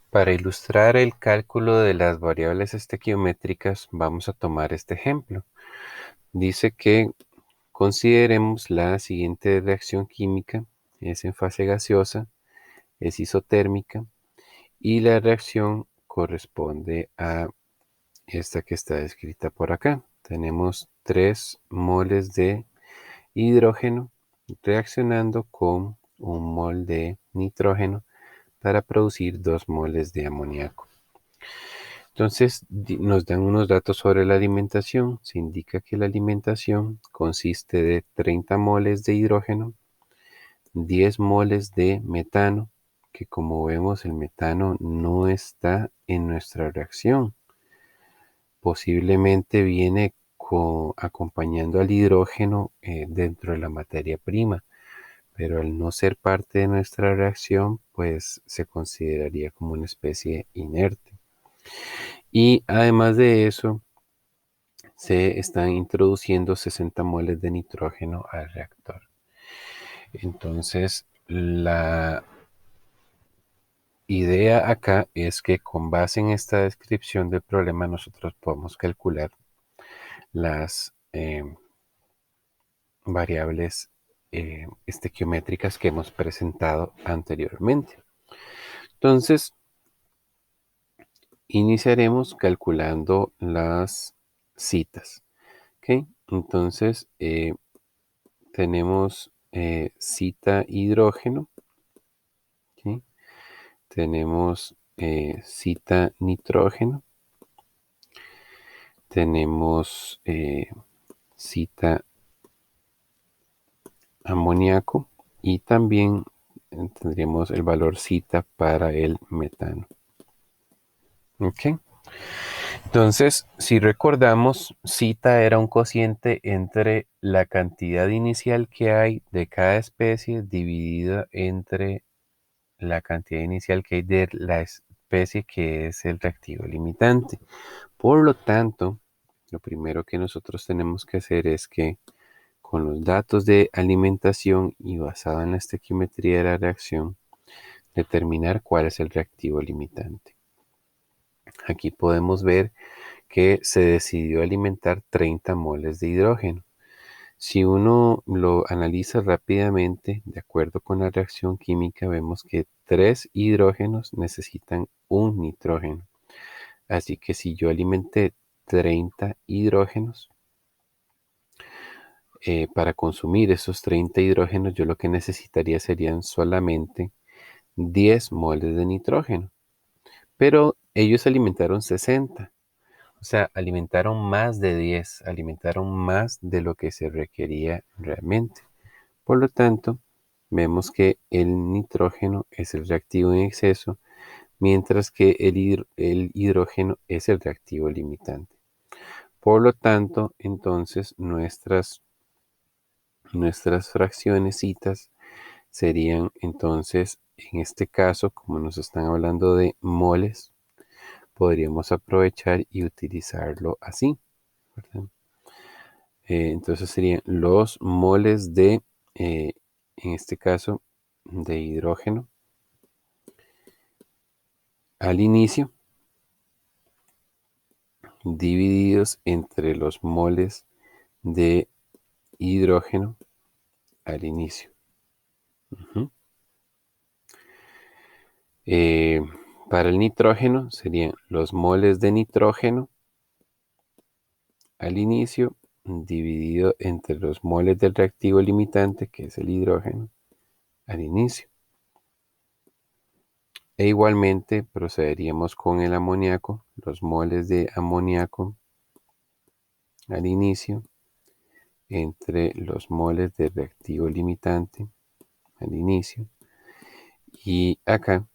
Para ilustrar el cálculo de las variables estequiométricas, vamos a tomar este ejemplo. Dice que consideremos la siguiente reacción química, es en fase gaseosa, es isotérmica y la reacción corresponde a esta que está descrita por acá. Tenemos 3 moles de hidrógeno reaccionando con 1 mol de nitrógeno para producir 2 moles de amoníaco. Entonces nos dan unos datos sobre la alimentación. Se indica que la alimentación consiste de 30 moles de hidrógeno, 10 moles de metano, que como vemos el metano no está en nuestra reacción. Posiblemente viene acompañando al hidrógeno dentro de la materia prima, pero al no ser parte de nuestra reacción, pues se consideraría como una especie inerte. Y además de eso, se están introduciendo 60 moles de nitrógeno al reactor. Entonces, la idea acá es que con base en esta descripción del problema nosotros podemos calcular las variables estequiométricas que hemos presentado anteriormente. Entonces, iniciaremos calculando las citas. ¿Okay? Entonces, tenemos cita hidrógeno, ¿okay? Tenemos cita nitrógeno, tenemos cita amoníaco y también tendríamos el valor cita para el metano. ¿Okay? Entonces, si recordamos, cita era un cociente entre la cantidad inicial que hay de cada especie dividida entre la cantidad inicial que hay de la especie que es el reactivo limitante. Por lo tanto, lo primero que nosotros tenemos que hacer es que con los datos de alimentación y basado en la estequiometría de la reacción, determinar cuál es el reactivo limitante. Aquí podemos ver que se decidió alimentar 30 moles de hidrógeno. Si uno lo analiza rápidamente, de acuerdo con la reacción química, vemos que 3 hidrógenos necesitan un nitrógeno. Así que si yo alimenté 30 hidrógenos, para consumir esos 30 hidrógenos, yo lo que necesitaría serían solamente 10 moles de nitrógeno. Pero ellos alimentaron 60. O sea, alimentaron más de 10, alimentaron más de lo que se requería realmente. Por lo tanto, vemos que el nitrógeno es el reactivo en exceso, mientras que el hidrógeno es el reactivo limitante. Por lo tanto, entonces nuestras fracciones citas serían entonces, en este caso, como nos están hablando de moles, podríamos aprovechar y utilizarlo así, ¿verdad? Entonces serían los moles de, en este caso, de hidrógeno al inicio, divididos entre los moles de hidrógeno al inicio. Ujú. Eh, para el nitrógeno serían los moles de nitrógeno al inicio, dividido entre los moles del reactivo limitante, que es el hidrógeno, al inicio. E igualmente procederíamos con el amoníaco, los moles de amoníaco al inicio, entre los moles de reactivo limitante al inicio. Y acá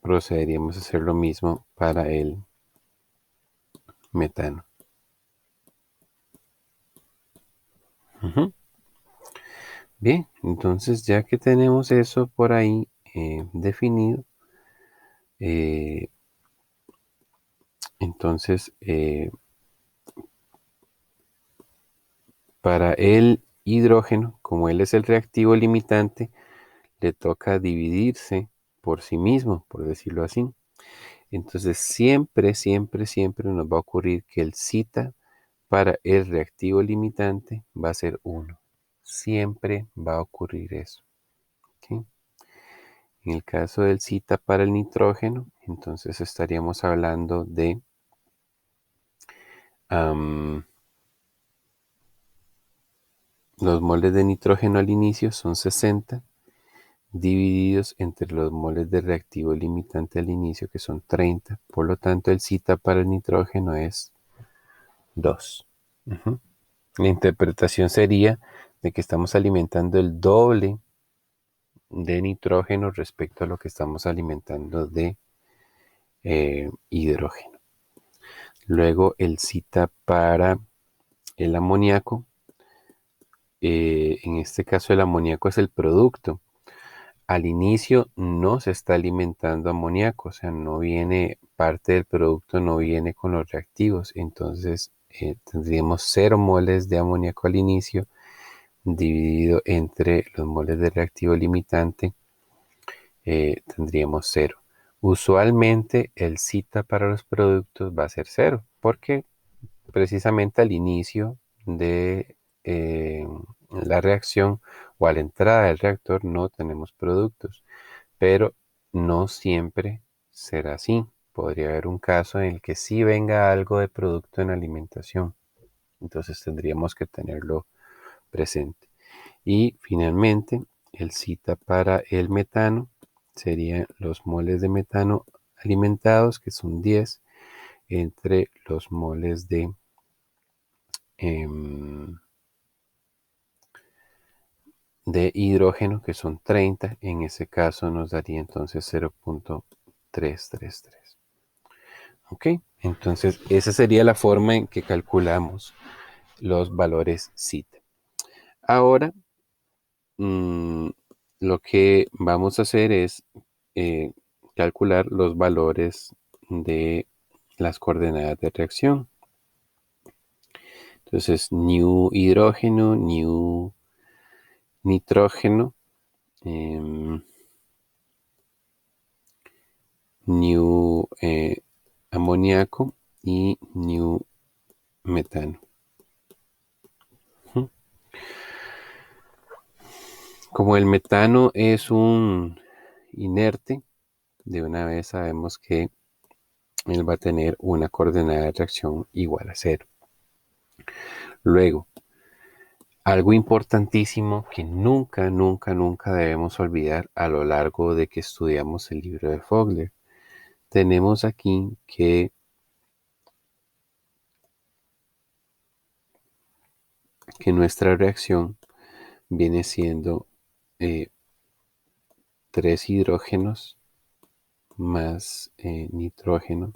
procederíamos a hacer lo mismo para el metano. Ujú. Bien, entonces ya que tenemos eso por ahí definido, eh, entonces para el hidrógeno, como él es el reactivo limitante, le toca dividirse por sí mismo, por decirlo así. Entonces siempre, siempre, siempre nos va a ocurrir que el zeta para el reactivo limitante va a ser 1. Siempre va a ocurrir eso. ¿Ok? En el caso del zeta para el nitrógeno, entonces estaríamos hablando de los moles de nitrógeno al inicio son 60, divididos entre los moles de reactivo limitante al inicio, que son 30. Por lo tanto, el zeta para el nitrógeno es 2. La interpretación sería de que estamos alimentando el doble de nitrógeno respecto a lo que estamos alimentando de hidrógeno. Luego el zeta para el amoníaco. En este caso el amoníaco es el producto. Al inicio no se está alimentando amoníaco, o sea, no viene parte del producto, no viene con los reactivos. Entonces tendríamos 0 moles de amoníaco al inicio dividido entre los moles de reactivo limitante, tendríamos 0. Usualmente el zeta para los productos va a ser 0, porque precisamente al inicio de la reacción o a la entrada del reactor no tenemos productos, pero no siempre será así. Podría haber un caso en el que sí venga algo de producto en alimentación, entonces tendríamos que tenerlo presente. Y finalmente, el zeta para el metano serían los moles de metano alimentados, que son 10, entre los moles de hidrógeno, que son 30. En ese caso nos daría entonces 0.333. ¿Ok? Entonces, esa sería la forma en que calculamos los valores zeta. Ahora, lo que vamos a hacer es calcular los valores de las coordenadas de reacción. Entonces, new hidrógeno, new nitrógeno, new amoníaco y new metano. Como el metano es un inerte, de una vez sabemos que él va a tener una coordenada de reacción igual a 0. Luego, algo importantísimo que nunca, nunca, nunca debemos olvidar a lo largo de que estudiamos el libro de Fogler. Tenemos aquí que nuestra reacción viene siendo 3 hidrógenos más nitrógeno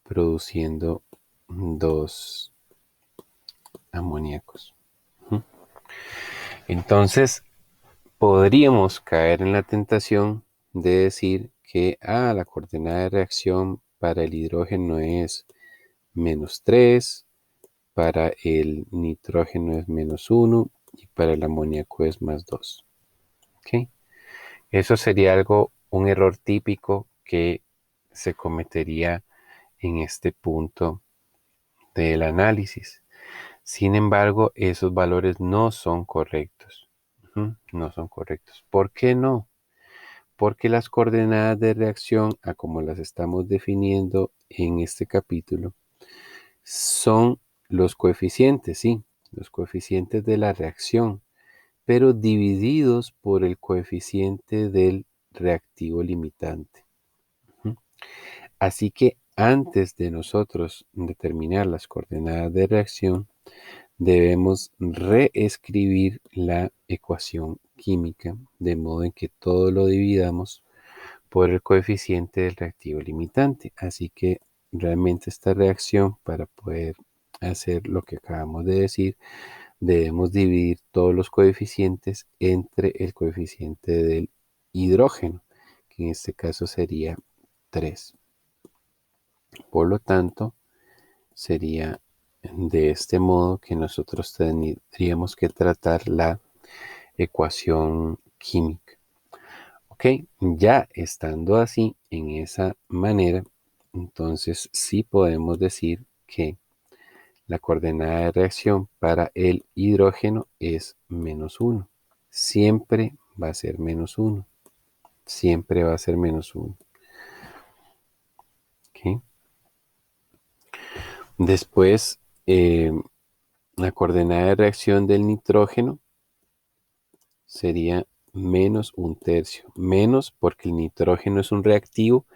produciendo 2 amoníacos. Entonces, podríamos caer en la tentación de decir que la coordenada de reacción para el hidrógeno es -3, para el nitrógeno es -1 y para el amoníaco es +2. ¿Okay? Eso sería un error típico que se cometería en este punto del análisis. Sin embargo, esos valores no son correctos. No son correctos. ¿Por qué no? Porque las coordenadas de reacción, a como las estamos definiendo en este capítulo, son los coeficientes, sí, los coeficientes de la reacción, pero divididos por el coeficiente del reactivo limitante. Así que antes de nosotros determinar las coordenadas de reacción, debemos reescribir la ecuación química de modo en que todo lo dividamos por el coeficiente del reactivo limitante. Así que realmente esta reacción, para poder hacer lo que acabamos de decir, debemos dividir todos los coeficientes entre el coeficiente del hidrógeno, que en este caso sería 3. Por lo tanto, sería de este modo que nosotros tendríamos que tratar la ecuación química. Ok, ya estando así, en esa manera, entonces sí podemos decir que la coordenada de reacción para el hidrógeno es -1. Siempre va a ser -1. Siempre va a ser -1. ¿Okay? Después, la coordenada de reacción del nitrógeno sería -1/3. Menos porque el nitrógeno es un reactivo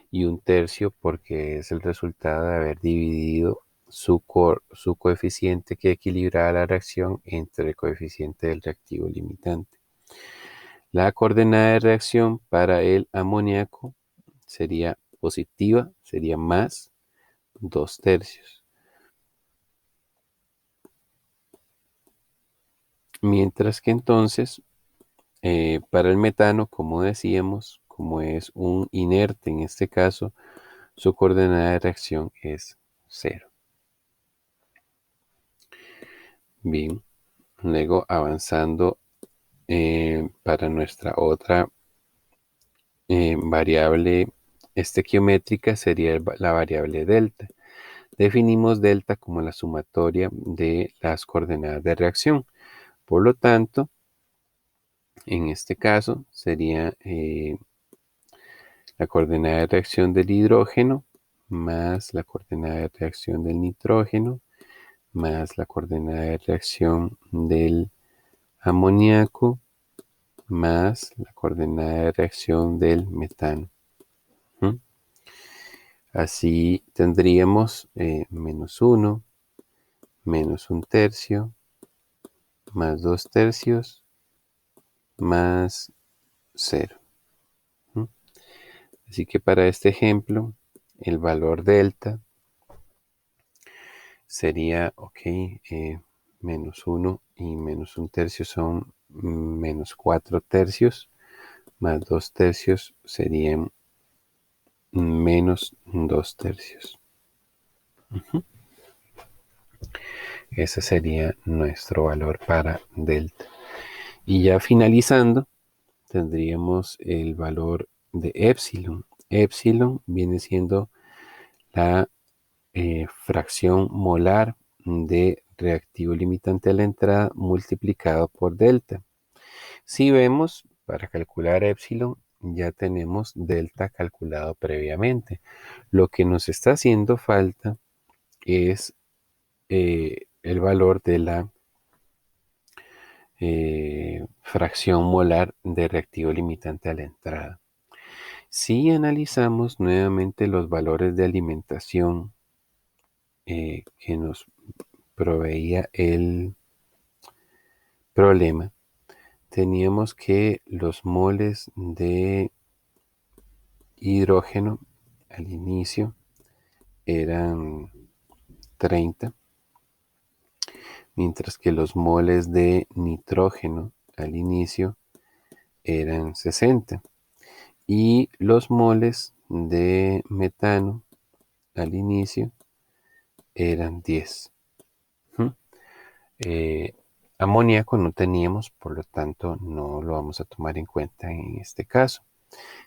y 1/3 porque es el resultado de haber dividido su coeficiente que equilibraba la reacción entre el coeficiente del reactivo limitante. La coordenada de reacción para el amoníaco sería positiva, sería +2/3. Mientras que entonces, para el metano, como decíamos, como es un inerte en este caso, su coordenada de reacción es 0. Bien, luego avanzando para nuestra otra variable estequiométrica sería la variable delta. Definimos delta como la sumatoria de las coordenadas de reacción. Por lo tanto, en este caso sería la coordenada de reacción del hidrógeno más la coordenada de reacción del nitrógeno más la coordenada de reacción del amoníaco más la coordenada de reacción del metano. ¿Mm? Así tendríamos -1, -1/3, +2/3, más 0. ¿Mm? Así que para este ejemplo, el valor delta sería, ok, -1 y -1/3 son -4/3, más 2/3 serían -2/3. Ese sería nuestro valor para delta. Y ya finalizando, tendríamos el valor de epsilon. Epsilon viene siendo la fracción molar de reactivo limitante a la entrada multiplicado por delta. Si vemos, para calcular epsilon, ya tenemos delta calculado previamente. Lo que nos está haciendo falta es el valor de la fracción molar de reactivo limitante a la entrada. Si analizamos nuevamente los valores de alimentación que nos proveía el problema, teníamos que los moles de hidrógeno al inicio eran 30, mientras que los moles de nitrógeno al inicio eran 60 y los moles de metano al inicio eran 10. Amoníaco no teníamos, por lo tanto no lo vamos a tomar en cuenta en este caso.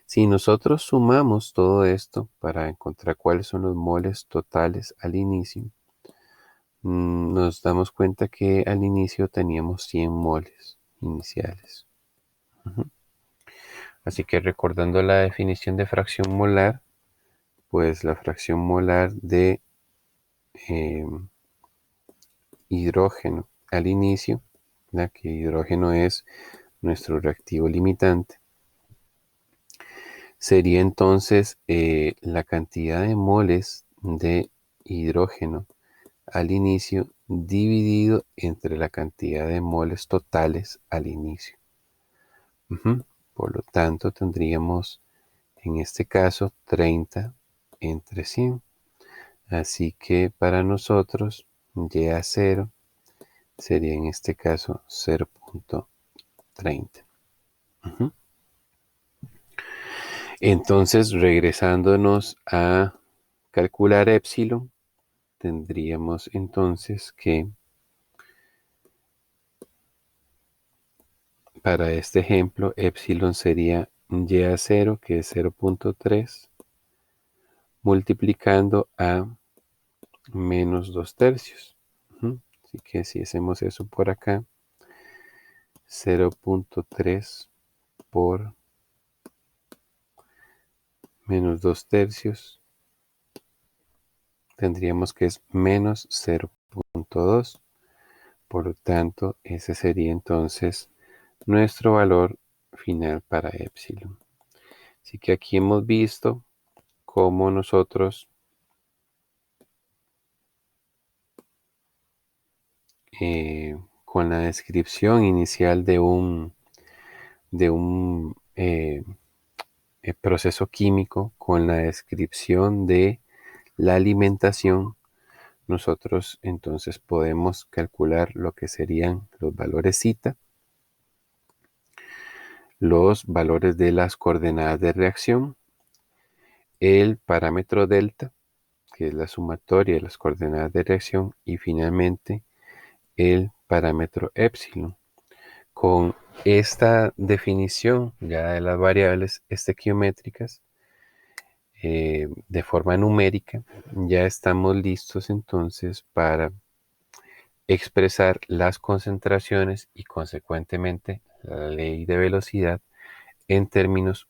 Si nosotros sumamos todo esto para encontrar cuáles son los moles totales al inicio, nos damos cuenta que al inicio teníamos 100 moles iniciales. Así que recordando la definición de fracción molar, pues la fracción molar de hidrógeno al inicio, ¿verdad? Que hidrógeno es nuestro reactivo limitante, sería entonces la cantidad de moles de hidrógeno al inicio dividido entre la cantidad de moles totales al inicio. Por lo tanto, tendríamos en este caso 30 entre 100. Así que para nosotros y a 0 sería en este caso 0.30. Entonces, regresándonos a calcular epsilon, tendríamos entonces que para este ejemplo epsilon sería y a 0, que es 0.3, multiplicando a menos 2 tercios. Así que si hacemos eso por acá, 0.3 por menos 2 tercios, tendríamos que es menos 0.2. Por lo tanto, ese sería entonces nuestro valor final para epsilon. Así que aquí hemos visto cómo nosotros con la descripción inicial de un proceso químico, con la descripción de la alimentación, nosotros entonces podemos calcular lo que serían los valores zeta, los valores de las coordenadas de reacción, el parámetro delta, que es la sumatoria de las coordenadas de reacción, y finalmente el parámetro epsilon. Con esta definición ya de las variables estequiométricas de forma numérica, ya estamos listos entonces para expresar las concentraciones y consecuentemente la ley de velocidad en términos